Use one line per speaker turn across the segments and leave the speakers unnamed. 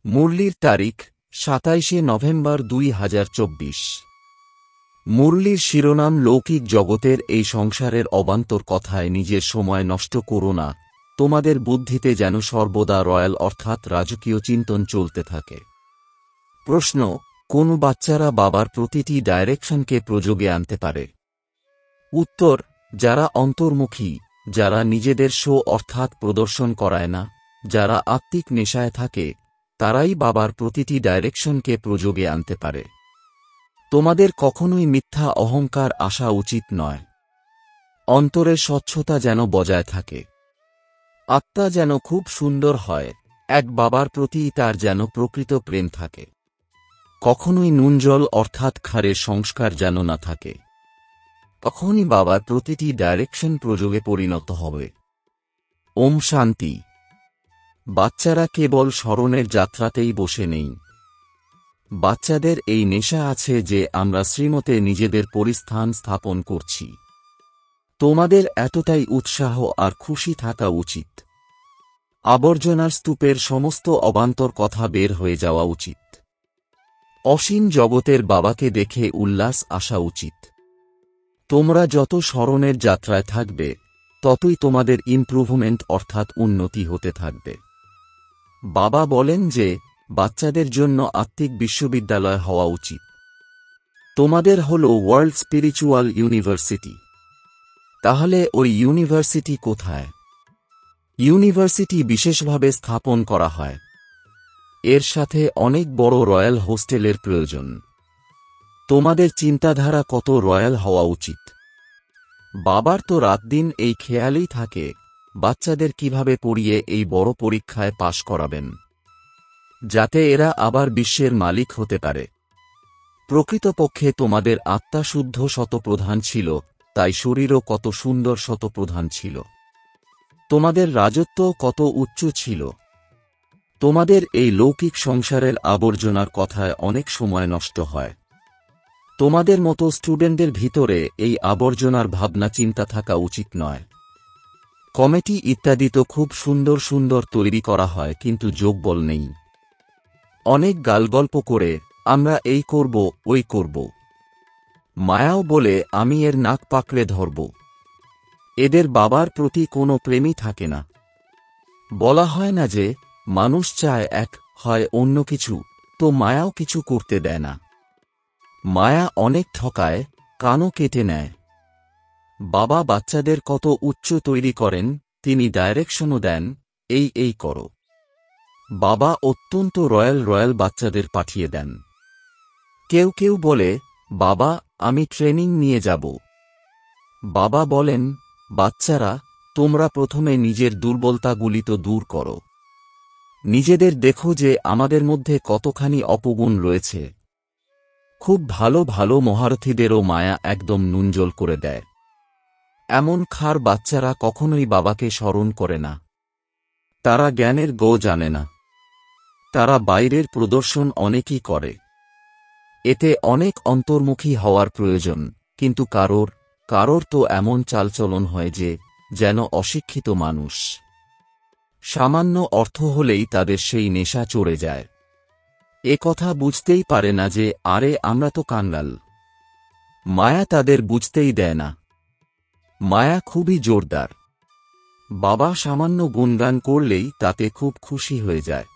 মুরলির তারিখ ২৭ নভেম্বর ২০২৪। মুরলির শিরোনাম লৌকিক জগতের এই সংসারের অবান্তর কথায় নিজের সময় নষ্ট করো না, তোমাদের বুদ্ধিতে যেন সর্বদা রয়্যাল অর্থাৎ রাজকীয় চিন্তন চলতে থাকে। প্রশ্ন: কোন বাচ্চারা বাবার প্রতিটি ডাইরেকশনকে প্রযোগে আনতে পারে? উত্তর: যারা অন্তর্মুখী, যারা নিজেদের শো অর্থাৎ প্রদর্শন করায় না, যারা আত্মিক নেশায় থাকে, তারাই বাবার প্রতিটি ডাইরেকশনকে প্রযোগে আনতে পারে। তোমাদের কখনোই মিথ্যা অহংকার আসা উচিত নয়। অন্তরের স্বচ্ছতা যেন বজায় থাকে। আত্মা যেন খুব সুন্দর হয়, এক বাবার প্রতি তার যেন প্রকৃত প্রেম থাকে। কখনোই নুনজল অর্থাৎ ক্ষারের সংস্কার যেন না থাকে। তখনই বাবার প্রতিটি ডাইরেকশন প্রযোগে পরিণত হবে। ওম শান্তি। বাচ্চারা কেবল স্মরণের যাত্রাতেই বসে নেই। বাচ্চাদের এই নেশা আছে যে আমরা শ্রীমতে নিজেদের পরিস্থান স্থাপন করছি। তোমাদের এতটাই উৎসাহ আর খুশি থাকা উচিত। আবর্জনার স্তূপের সমস্ত অবান্তর কথা বের হয়ে যাওয়া উচিত। অসীম জগতের বাবাকে দেখে উল্লাস আসা উচিত। তোমরা যত স্মরণের যাত্রায় থাকবে, ততই তোমাদের ইমপ্রুভমেন্ট অর্থাৎ উন্নতি হতে থাকবে। বাবা বলেন যে বাচ্চাদের জন্য আত্মিক বিশ্ববিদ্যালয় হওয়া উচিত। তোমাদের হল ওয়ার্ল্ড স্পিরিচুয়াল ইউনিভার্সিটি। তাহলে ওই ইউনিভার্সিটি কোথায়? ইউনিভার্সিটি বিশেষভাবে স্থাপন করা হয়। এর সাথে অনেক বড় রয়্যাল হোস্টেলের প্রয়োজন। তোমাদের চিন্তাধারা কত রয়্যাল হওয়া উচিত। বাবার তো রাত দিন এই খেয়ালই থাকে বাচ্চাদের কিভাবে পড়িয়ে এই বড় পরীক্ষায় পাশ করাবেন, যাতে এরা আবার বিশ্বের মালিক হতে পারে। প্রকৃতপক্ষে তোমাদের আত্মা শুদ্ধ শতপ্রধান ছিল, তাই শরীরও কত সুন্দর শতপ্রধান ছিল। তোমাদের রাজত্ব কত উচ্চ ছিল। তোমাদের এই লৌকিক সংসারের আবর্জনার কথায় অনেক সময় নষ্ট হয়। তোমাদের মতো স্টুডেন্টদের ভিতরে এই আবর্জনার ভাবনা চিন্তা থাকা উচিত নয়। কমিটি ইত্যাদি তো খুব সুন্দর সুন্দর তৈরি করা হয়, কিন্তু যোগবল নেই। অনেক গালগল্প করে আমরা এই করব ওই করব। মায়াও বলে আমি এর নাক পাকড়ে ধরব। এদের বাবার প্রতি কোনো প্রেমই থাকে না। বলা হয় না যে মানুষ চায় এক, হয় অন্য কিছু, তো মায়াও কিছু করতে দেয় না। মায়া অনেক ঠকায়, কানও কেটে নেয়। বাবা বাচ্চাদের কত উচ্চ তৈরি করেন, তিনি ডাইরেকশনও দেন, এই করো। বাবা অত্যন্ত রয়্যাল বাচ্চাদের পাঠিয়ে দেন। কেউ কেউ বলে, বাবা আমি ট্রেনিং নিয়ে যাব। বাবা বলেন, বাচ্চারা তোমরা প্রথমে নিজের দুর্বলতাগুলি তো দূর করো। নিজেদের দেখো যে আমাদের মধ্যে কতখানি অপগুণ রয়েছে। খুব ভালো ভালো মহারথীদেরও মায়া একদম নুনজল করে দেয়। এমন খার বাচ্চারা কখনোই বাবাকে স্মরণ করে না। তারা জ্ঞানের গো জানে না। তারা বাইরের প্রদর্শন অনেকই করে। এতে অনেক অন্তর্মুখী হওয়ার প্রয়োজন, কিন্তু কারোর তো এমন চালচলন হয় যে যেন অশিক্ষিত মানুষ। সামান্য অর্থ হলেই তাদের সেই নেশা চড়ে যায়। এ কথা বুঝতেই পারে না যে আরে আমরা তো কাঙ্গাল। মায়া তাদের বুঝতেই দেয় না। মায়া খুবই জোরদার। বাবা সামান্য গুণগান করলেই তাতে খুব খুশি হয়ে যায়।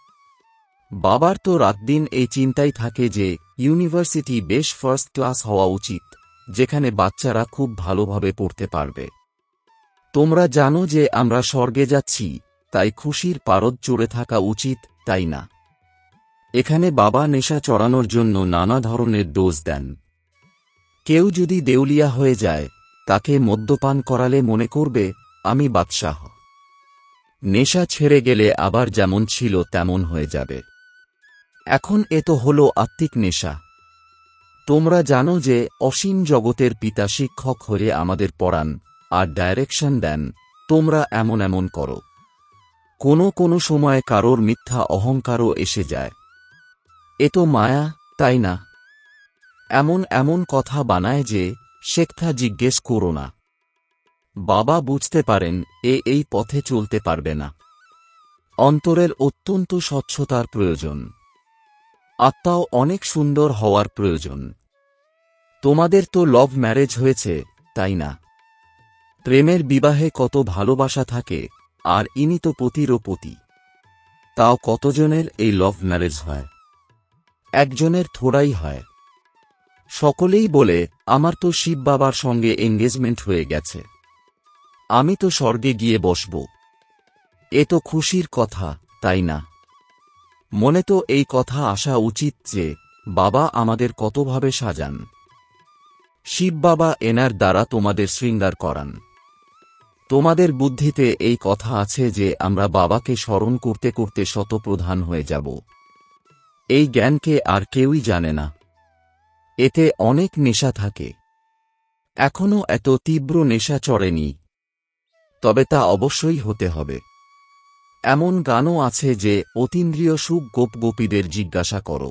বাবার তো রাতদিন এই চিন্তাই থাকে যে ইউনিভার্সিটি বেশ ফার্স্ট ক্লাস হওয়া উচিত, যেখানে বাচ্চারা খুব ভালোভাবে পড়তে পারবে। তোমরা জানো যে আমরা স্বর্গে যাচ্ছি, তাই খুশির পারদ চড়ে থাকা উচিত, তাই না? এখানে বাবা নেশা চড়ানোর জন্য নানা ধরনের ডোজ দেন। কেউ যদি দেউলিয়া হয়ে যায়, তাকে মদ্যপান করালে মনে করবে আমি বাদশাহ। নেশা ছেড়ে গেলে আবার যেমন ছিল তেমন হয়ে যাবে। এখন এ তো হল আত্মিক নেশা। তোমরা জানো যে অসীম জগতের পিতা শিক্ষক হয়ে আমাদের পড়ান আর ডাইরেকশন দেন, তোমরা এমন করো। কোনো সময় কারোর মিথ্যা অহংকারও এসে যায়। এ তো মায়া, তাই না? এমন কথা বানায় যে শেখা জিজ্ঞেস করো না। বাবা বুঝতে পারেন এই পথে চলতে পারবে না। অন্তরের অত্যন্ত স্বচ্ছতার প্রয়োজন। আত্মাও অনেক সুন্দর হওয়ার প্রয়োজন। তোমাদের তো লভ ম্যারেজ হয়েছে, তাই না? প্রেমের বিবাহে কত ভালোবাসা থাকে, আর ইনি তো পতিরও পতি। তাও কতজনের এই লভ ম্যারেজ হয়? একজনের থোড়াই হয়। সকলেই বলে, আমার তো শিব বাবার সঙ্গে এঙ্গেজমেন্ট হয়ে গেছে, আমি তো স্বর্গে গিয়ে বসব। এ তো খুশির কথা, তাই না? মনে তো এই কথা আসা উচিত যে বাবা আমাদের কতভাবে সাজান। শিব বাবা এনার দ্বারা তোমাদের শৃঙ্গার করান। তোমাদের বুদ্ধিতে এই কথা আছে যে আমরা বাবাকে স্মরণ করতে করতে শতপ্রধান হয়ে যাব। এই জ্ঞানকে আর কেউই জানে না। এতে অনেক নেশা থাকে। এখনো এত তীব্র নেশা চড়েনি, তবে তা অবশ্যই হতে হবে। এমন গানও আছে যে অতীন্দ্রিয় সুখ গোপীদের জিজ্ঞাসা করো।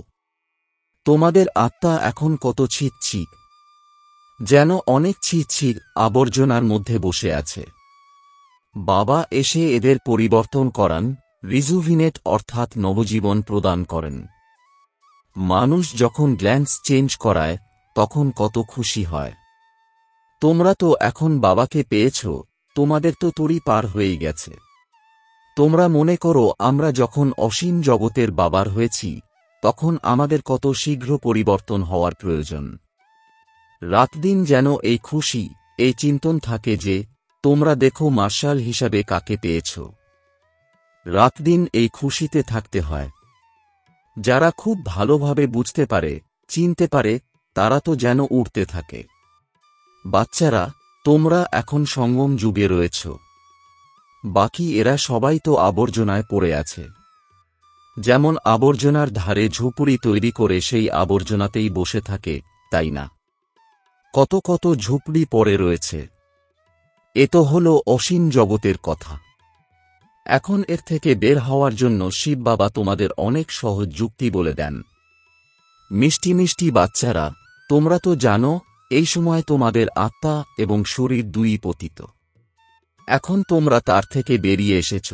তোমাদের আত্মা এখন কত ছিচ্ছি, যেন অনেক ছিচ্ছির আবর্জনার মধ্যে বসে আছে। বাবা এসে এদের পরিবর্তন করান, রিজুভিনেট অর্থাৎ নবজীবন প্রদান করেন। মানুষ যখন গ্ল্যান্স চেঞ্জ করায় তখন কত খুশি হয়। তোমরা তো এখন বাবাকে পেয়েছ, তোমাদের তো তরি পার হয়েই গেছে। তোমরা মনে করো আমরা যখন অসীম জগতের বাবার হয়েছি তখন আমাদের কত শীঘ্র পরিবর্তন হওয়ার প্রয়োজন। রাতদিন যেন এই খুশি, এই চিন্তন থাকে যে তোমরা দেখো মার্শাল হিসাবে কাকে পেয়েছ। রাতদিন এই খুশিতে থাকতে হয়। যারা খুব ভালোভাবে বুঝতে পারে, চিনতে পারে, তারা তো যেন উড়তে থাকে। বাচ্চারা, তোমরা এখন সঙ্গম যুগে রয়েছ। বাকি এরা সবাই তো আবর্জনায় পড়ে আছে। যেমন আবর্জনার ধারে ঝুপড়ি তৈরি করে সেই আবর্জনাতেই বসে থাকে, তাই না? কত কত ঝুপড়ি পড়ে রয়েছে। এ তো হল অসীম জগতের কথা। এখন এর থেকে বের হওয়ার জন্য শিব বাবা তোমাদের অনেক সহজ যুক্তি বলে দেন। মিষ্টি মিষ্টি বাচ্চারা, তোমরা তো জানো এই সময় তোমাদের আত্মা এবং শরীর দুই পতিত। এখন তোমরা তার থেকে বেরিয়ে এসেছ।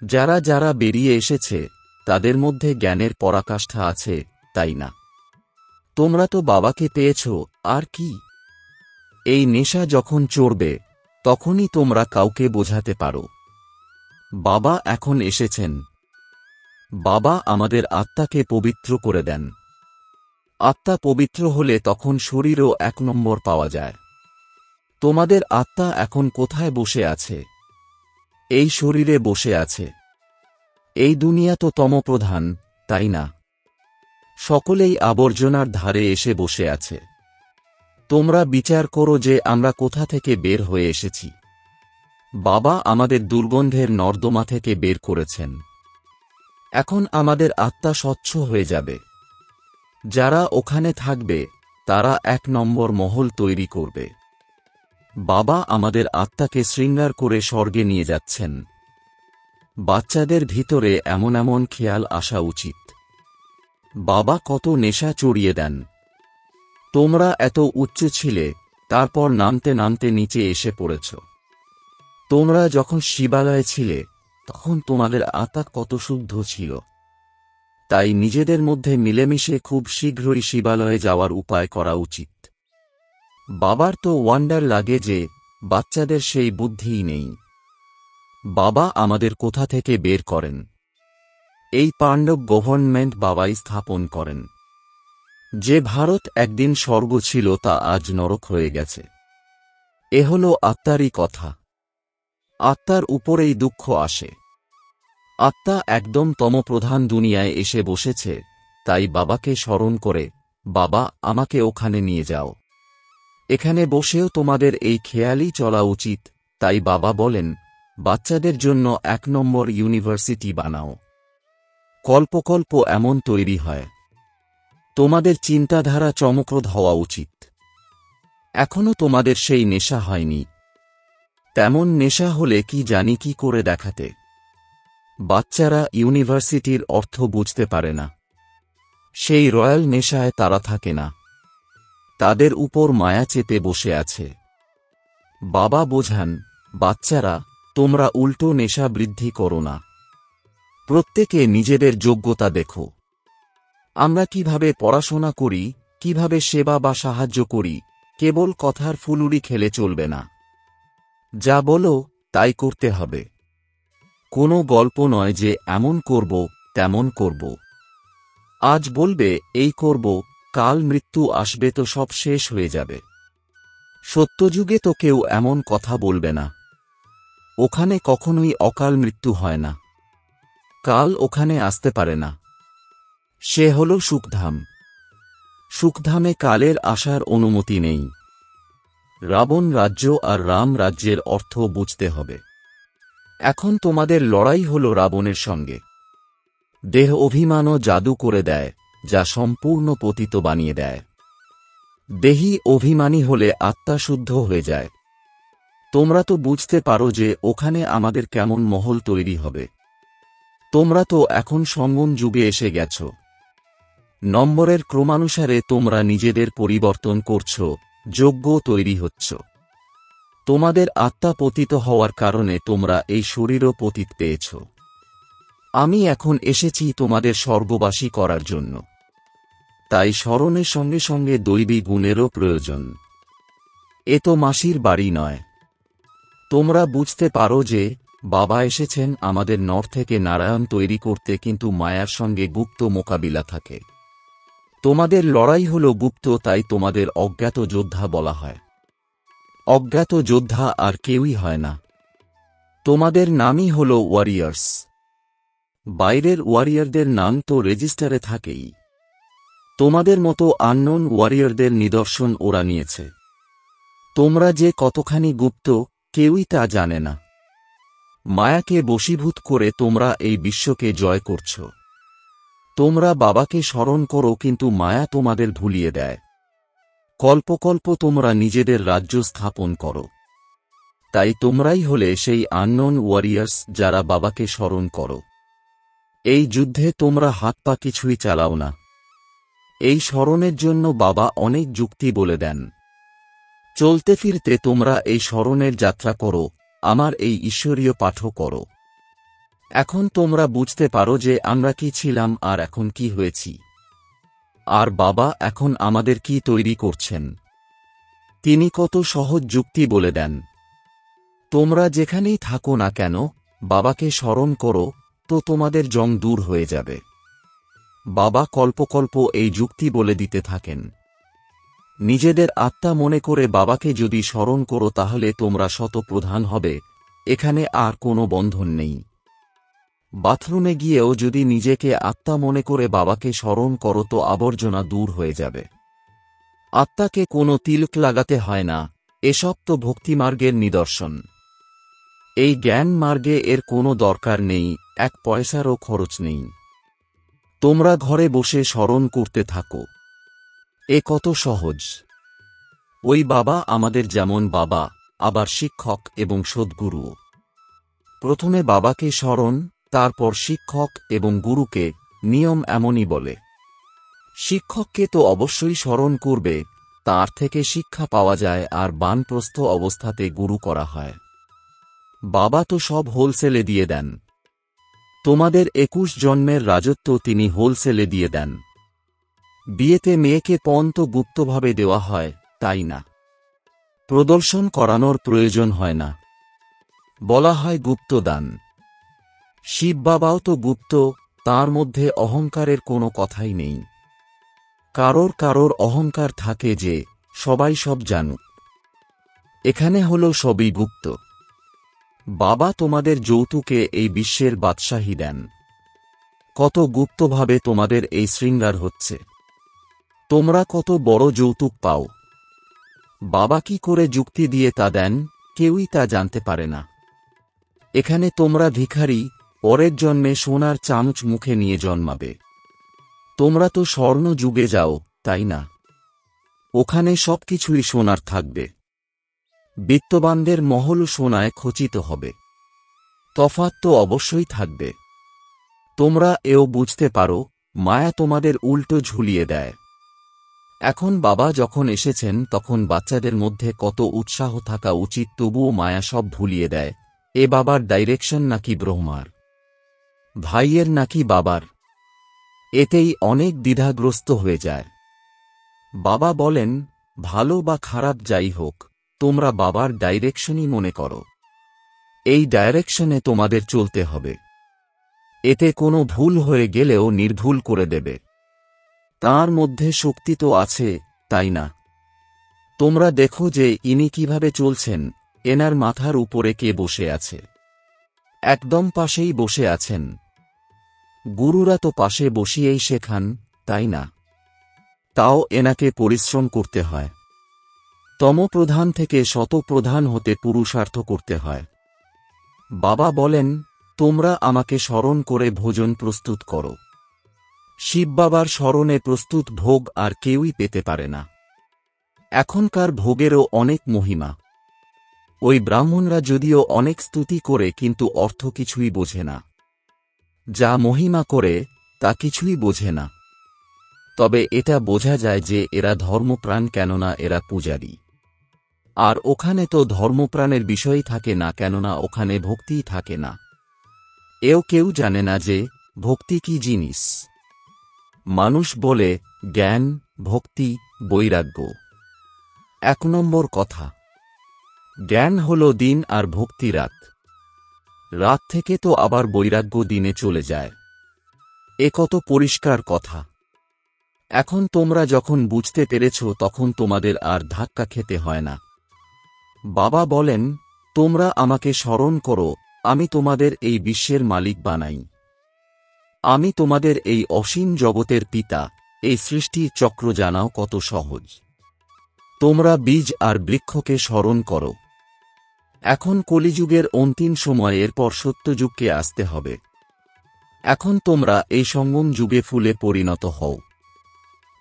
যারা যারা বেরিয়ে এসেছে তাদের মধ্যে জ্ঞানের পরাকাষ্ঠা আছে, তাই না? তোমরা তো বাবাকে পেয়েছ, আর কি? এই নেশা যখন চড়বে তখনই তোমরা কাউকে বোঝাতে পারো বাবা এখন এসেছেন। বাবা আমাদের আত্মাকে পবিত্র করে দেন। আত্মা পবিত্র হলে তখন শরীরও এক নম্বর পাওয়া যায়। তোমাদের আত্মা এখন কোথায় বসে আছে? এই শরীরে বসে আছে। এই দুনিয়া তো তমপ্রধান, তাই না? সকলেই আবর্জনার ধারে এসে বসে আছে। তোমরা বিচার করো যে আমরা কোথা থেকে বের হয়ে এসেছি। বাবা আমাদের দুর্গন্ধের নর্দমা থেকে বের করেছেন। এখন আমাদের আত্মা স্বচ্ছ হয়ে যাবে। যারা ওখানে থাকবে তারা এক নম্বর মহল তৈরি করবে। বাবা আমাদের আত্মাকে শৃঙ্গার করে স্বর্গে নিয়ে যাচ্ছেন। বাচ্চাদের ভিতরে এমন এমন খেয়াল আসা উচিত। বাবা কত নেশা চড়িয়ে দেন। তোমরা এত উচ্চ ছিলে, তারপর নামতে নামতে নিচে এসে পড়েছ। তোমরা যখন শিবালয়ে ছিলে তখন তোমাদের আত্মা কত শুদ্ধ ছিল। তাই নিজেদের মধ্যে মিলেমিশে খুব শীঘ্রই শিবালয়ে যাওয়ার উপায় করা উচিত। বাবার তো ওয়ান্ডার লাগে যে বাচ্চাদের সেই বুদ্ধিই নেই। বাবা আমাদের কোথা থেকে বের করেন? এই পাণ্ডব গভর্নমেন্ট বাবাই স্থাপন করেন। যে ভারত একদিন স্বর্গ ছিল তা আজ নরক হয়ে গেছে। এ হল আত্মারই কথা। আত্মার উপরেই দুঃখ আসে। আত্মা একদম তমপ্রধান দুনিয়ায় এসে বসেছে, তাই বাবাকে স্মরণ করে, বাবা আমাকে ওখানে নিয়ে যাও। এখানে বসেও তোমাদের এই খেয়ালই চলা উচিত। তাই বাবা বলেন, বাচ্চাদের জন্য এক নম্বর ইউনিভার্সিটি বানাও। কল্পকল্প এমন তৈরি হয়। তোমাদের চিন্তাধারা চমকপ্রদ হওয়া উচিত। এখনো তোমাদের সেই নেশা হয়নি। তেমন নেশা হলে কি জানি কি করে দেখাতে। বাচ্চারা ইউনিভার্সিটির অর্থ বুঝতে পারে না। সেই রয়্যাল নেশায় তারা থাকে না। তাদের উপর মায়া চেপে বসে আছে। বাবা বোঝান, বাচ্চারা, তোমরা উল্টো নেশা বৃদ্ধি করো না। প্রত্যেকে নিজেদের যোগ্যতা দেখো। আমরা কিভাবে পড়াশোনা করি, কিভাবে সেবা বা সাহায্য করি, কেবল কথার ফুলুরি খেলে চলবে না। যা বলো তাই করতে হবে। কোনো গল্প নয় যে এমন করব তেমন করব। আজ বলবে এই করব, কাল মৃত্যু আসবে তো সব শেষ হয়ে যাবে। সত্যযুগে তো কেউ এমন কথা বলবে না। ওখানে কখনোই অকাল মৃত্যু হয় না। কাল ওখানে আসতে পারে না। সে হল সুখধাম। সুখধামে কালের আসার অনুমতি নেই। রাবণ রাজ্য আর রাম রাজ্যের অর্থ বুঝতে হবে। এখন তোমাদের লড়াই হল রাবণের সঙ্গে। দেহ অভিমানও জাদু করে দেয়, যা সম্পূর্ণ পতিত বানিয়ে দেয়। দেহি অভিমানী হলে আত্মা শুদ্ধ হয়ে যায়। তোমরা তো বুঝতে পারো যে ওখানে আমাদের কেমন মহল তৈরি হবে। তোমরা তো এখন সঙ্গম যুগে এসে গেছ। নম্বরের ক্রমানুসারে তোমরা নিজেদের পরিবর্তন করছ, যোগ্য তৈরি হচ্ছ। তোমাদের আত্মা পতিত হওয়ার কারণে তোমরা এই শরীরও পতিত পেয়েছ। আমি এখন এসেছি তোমাদের স্বর্গবাসী করার জন্য। তাই স্মরণের সঙ্গে সঙ্গে দৈবী গুণেরও প্রয়োজন। এ তো মাসির বাড়ি নয়। তোমরা বুঝতে পারো যে বাবা এসেছেন আমাদের নর থেকে নারায়ণ তৈরি করতে, কিন্তু মায়ার সঙ্গে গুপ্ত মোকাবিলা থাকে। তোমাদের লড়াই হল গুপ্ত, তাই তোমাদের অজ্ঞাত যোদ্ধা বলা হয়। অজ্ঞাত যোদ্ধা আর কেউই হয় না। তোমাদের নামই হল ওয়ারিয়ার্স। বাইরের ওয়ারিয়ারদের নাম তো রেজিস্টারে থাকেই। তোমাদের মতো আননোন ওয়ারিয়ারদের নিদর্শন ওরা নিয়েছে। তোমরা যে কতখানি গুপ্ত কেউই তা জানে না। মায়াকে বশীভূত করে তোমরা এই বিশ্বকে জয় করছ। তোমরা বাবাকে স্মরণ করো, কিন্তু মায়া তোমাদের ভুলিয়ে দেয়। কল্পকল্প তোমরা নিজেদের রাজ্য স্থাপন করো। তাই তোমরাই হলে সেই আননোন ওয়ারিয়ার্স যারা বাবাকে স্মরণ করো। এই যুদ্ধে তোমরা হাত পা কিছুই চালাও না। এই স্মরণের জন্য বাবা অনেক যুক্তি বলে দেন। চলতে ফিরতে তোমরা এই স্মরণের যাত্রা করো, আমার এই ঈশ্বরীয় পাঠও করো। এখন তোমরা বুঝতে পারো যে আমরা কি ছিলাম আর এখন কি হয়েছি। আর বাবা এখন আমাদের কি তৈরি করছেন। তিনি কত সহজ যুক্তি বলে দেন। তোমরা যেখানেই থাকো না কেন, বাবাকে স্মরণ করো, তো তোমাদের জং দূর হয়ে যাবে। বাবা কল্পকল্প এই যুক্তি বলে দিতে থাকেন। নিজেদের আত্মা মনে করে বাবাকে যদি স্মরণ করো তাহলে তোমরা শতপ্রধান হবে। এখানে আর কোনো বন্ধন নেই। বাথরুমে গিয়েও যদি নিজেকে আত্মা মনে করে বাবাকে স্মরণ করো তো আবর্জনা দূর হয়ে যাবে। আত্মাকে কোনো তিলক লাগাতে হয় না। এসব তো ভক্তিমার্গের নিদর্শন। এই জ্ঞান মার্গে এর কোনো দরকার নেই, এক পয়সারও খরচ নেই। তোমরা ঘরে বসে স্মরণ করতে থাকো। এ কত সহজ। ওই বাবা আমাদের যেমন বাবা, আবার শিক্ষক এবং সদ্গুরুও। প্রথমে বাবাকে স্মরণ, তারপর শিক্ষক এবং গুরুকে। নিয়ম এমনই বলে। শিক্ষককে তো অবশ্যই স্মরণ করবে, তার থেকে শিক্ষা পাওয়া যায়, আর বানপ্রস্থ অবস্থাতে গুরু করা হয়। বাবা তো সব হোলসেলে দিয়ে দেন। তোমাদের 21 জন্মের রাজত্ব তিনি হোলসেলে দিয়ে দেন। বিয়েতে মেয়েকে পণ তো গুপ্তভাবে দেওয়া হয়, তাই না? প্রদর্শন করানোর প্রয়োজন হয় না। বলা হয় গুপ্তদান। শিব বাবাও তো গুপ্ত, তার মধ্যে অহংকারের কোনো কথাই নেই। কারোর কারোর অহংকার থাকে যে সবাই সব জানুক। এখানে হলো সবই গুপ্ত। বাবা তোমাদের যৌতুকে এই বিশ্বের বাদশাহী দেন। কত গুপ্তভাবে তোমাদের এই শৃঙ্গার হচ্ছে। তোমরা কত বড় যৌতুক পাও। বাবা কি করে যুক্তি দিয়ে তা দেন, কেউই তা জানতে পারে না। এখানে তোমরা ভিখারি, পরের জন্মে সোনার চামচ মুখে নিয়ে জন্মাবে। তোমরা তো স্বর্ণ যুগে যাও, তাই না? ওখানে সবকিছুই সোনার থাকবে। বিত্তবানদের মহল সোনায় খচিত হবে। তফাৎ তো অবশ্যই থাকবে। তোমরা এও বুঝতে পারো, মায়া তোমাদের উল্টো ঝুলিয়ে দেয়। এখন বাবা যখন এসেছেন তখন বাচ্চাদের মধ্যে কত উৎসাহ থাকা উচিত, তবুও মায়া সব ভুলিয়ে দেয়। এ বাবার ডাইরেকশন নাকি ব্রহ্মার? ভাইয়ের নাকি বাবার? এতেই অনেক দ্বিধাগ্রস্ত হয়ে যায়। বাবা বলেন, ভালো বা খারাপ যাই হোক, তোমরা বাবার ডাইরেকশনই মনে করো। এই ডাইরেকশনে তোমাদের চলতে হবে। এতে কোনো ভুল হয়ে গেলেও নির্ভুল করে দেবে। তাঁর মধ্যে শক্তি তো আছে, তাই না? তোমরা দেখো যে ইনি কিভাবে চলছেন, এনার মাথার উপরে কে বসে আছে? একদম পাশেই বসে আছেন। গুরুরা তো পাশে বসিয়েই শেখান, তাই না? তাও এনাকে পরিশ্রম করতে হয়। তমপ্রধান থেকে শতপ্রধান হতে পুরুষার্থ করতে হয়। বাবা বলেন, তোমরা আমাকে স্মরণ করে ভোজন প্রস্তুত করো। শিব বাবার স্মরণে প্রস্তুত ভোগ আর কেউই পেতে পারে না। এখনকার ভোগেরও অনেক মহিমা। ওই ব্রাহ্মণরা যদিও অনেক স্তুতি করে কিন্তু অর্থ কিছুই বোঝে না। যা মহিমা করে তা কিছুই বোঝে না। তবে এটা বোঝা যায় যে এরা ধর্মপ্রাণ, কেননা এরা পূজারী। আর ওখানে তো ধর্মপ্রাণের বিষয়ই থাকে না, কেননা ওখানে ভক্তিই থাকে না। এও কেউ জানে না যে ভক্তি কি জিনিস। মানুষ বলে জ্ঞান, ভক্তি, বৈরাগ্য। 1 নম্বর কথা, জ্ঞান হল দিন আর ভক্তি রাত। রাত থেকে তো আবার বৈরাগ্য দিনে চলে যায়। এ কত পরিষ্কার কথা। এখন তোমরা যখন বুঝতে পেরেছ তখন তোমাদের আর ধাক্কা খেতে হয় না। বাবা বলেন, তোমরা আমাকে স্মরণ করো, আমি তোমাদের এই বিশ্বের মালিক বানাই। আমি তোমাদের এই অসীম জগতের পিতা। এই সৃষ্টির চক্র জানাও কত সহজ। তোমরা বীজ আর বৃক্ষকে স্মরণ করো। এখন কলিযুগের অন্তিম সময়, এরপর সত্যযুগকে আসতে হবে। এখন তোমরা এই সঙ্গম যুগে ফুলে পরিণত হও।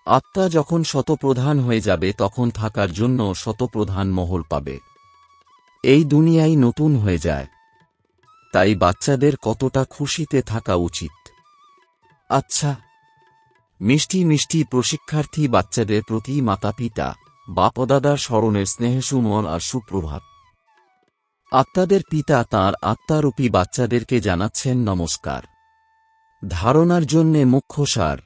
আত্মা যখন শতপ্রধান হয়ে যাবে তখন থাকার জন্য শতপ্রধান মহল পাবে। এই দুনিয়াই নতুন হয়ে যায়। তাই বাচ্চাদের কতটা খুশিতে থাকা উচিত। আচ্ছা, মিষ্টি মিষ্টি প্রশিক্ষার্থী বাচ্চাদের প্রতি মাতাপিতা, বাপদাদার স্মরণের স্নেহসুমন আর সুপ্রভাত। আত্মাদের পিতা তাঁর আত্মারূপী বাচ্চাদেরকে জানাচ্ছেন নমস্কার। ধারণার জন্যে মুখ্য সার।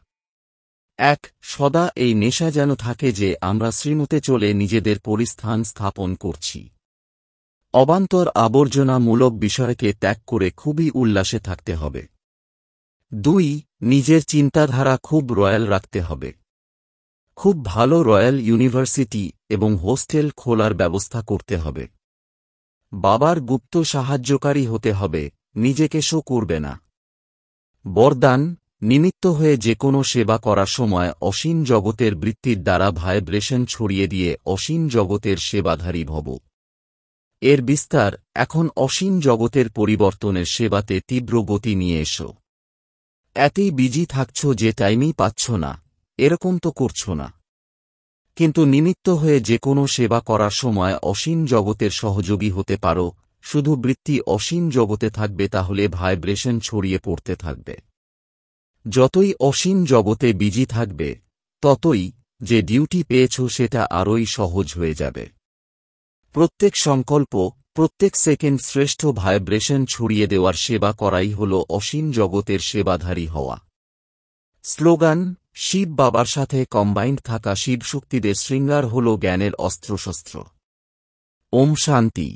1. সদা এই নেশা যেন থাকে যে আমরা শ্রীমতে চলে নিজেদের পরিস্থান স্থাপন করছি। অবান্তর আবর্জনামূলক বিষয়কে ত্যাগ করে খুবই উল্লাসে থাকতে হবে। 2. নিজের চিন্তাধারা খুব রয়্যাল রাখতে হবে। খুব ভালো রয়্যাল ইউনিভার্সিটি এবং হোস্টেল খোলার ব্যবস্থা করতে হবে। বাবার গুপ্ত সাহায্যকারী হতে হবে, নিজেকে শো করবে না। বরদান, নিমিত্ত হয়ে যে কোনো সেবা করার সময় অসীম জগতের বৃত্তির দ্বারা ভাইব্রেশন ছড়িয়ে দিয়ে অসীম জগতের সেবাধারী ভব। এর বিস্তার, এখন অসীম জগতের পরিবর্তনের সেবাতে তীব্র গতি নিয়ে এসো। এতেই বিজি থাকছ যে টাইমই পাচ্ছ না, এরকম তো করছ না। কিন্তু নিমিত্ত হয়ে যে কোনো সেবা করার সময় অসীম জগতের সহযোগী হতে পারো। শুধু বৃত্তি অসীম জগতে থাকবে, তাহলে ভাইব্রেশন ছড়িয়ে পড়তে থাকবে। যতই অসীম জগতে বিজি থাকবে, ততই যে ডিউটি পেয়েছ সেটা আরোই সহজ হয়ে যাবে। প্রত্যেক সংকল্প, প্রত্যেক সেকেন্ড শ্রেষ্ঠ ভাইব্রেশন ছড়িয়ে দেওয়ার সেবা করাই হল অসীম জগতের সেবাধারী হওয়া। স্লোগান, শিব বাবার সাথে কম্বাইন্ড থাকা শিবশক্তিদের শৃঙ্গার হল জ্ঞানের অস্ত্রশস্ত্র। ওম শান্তি।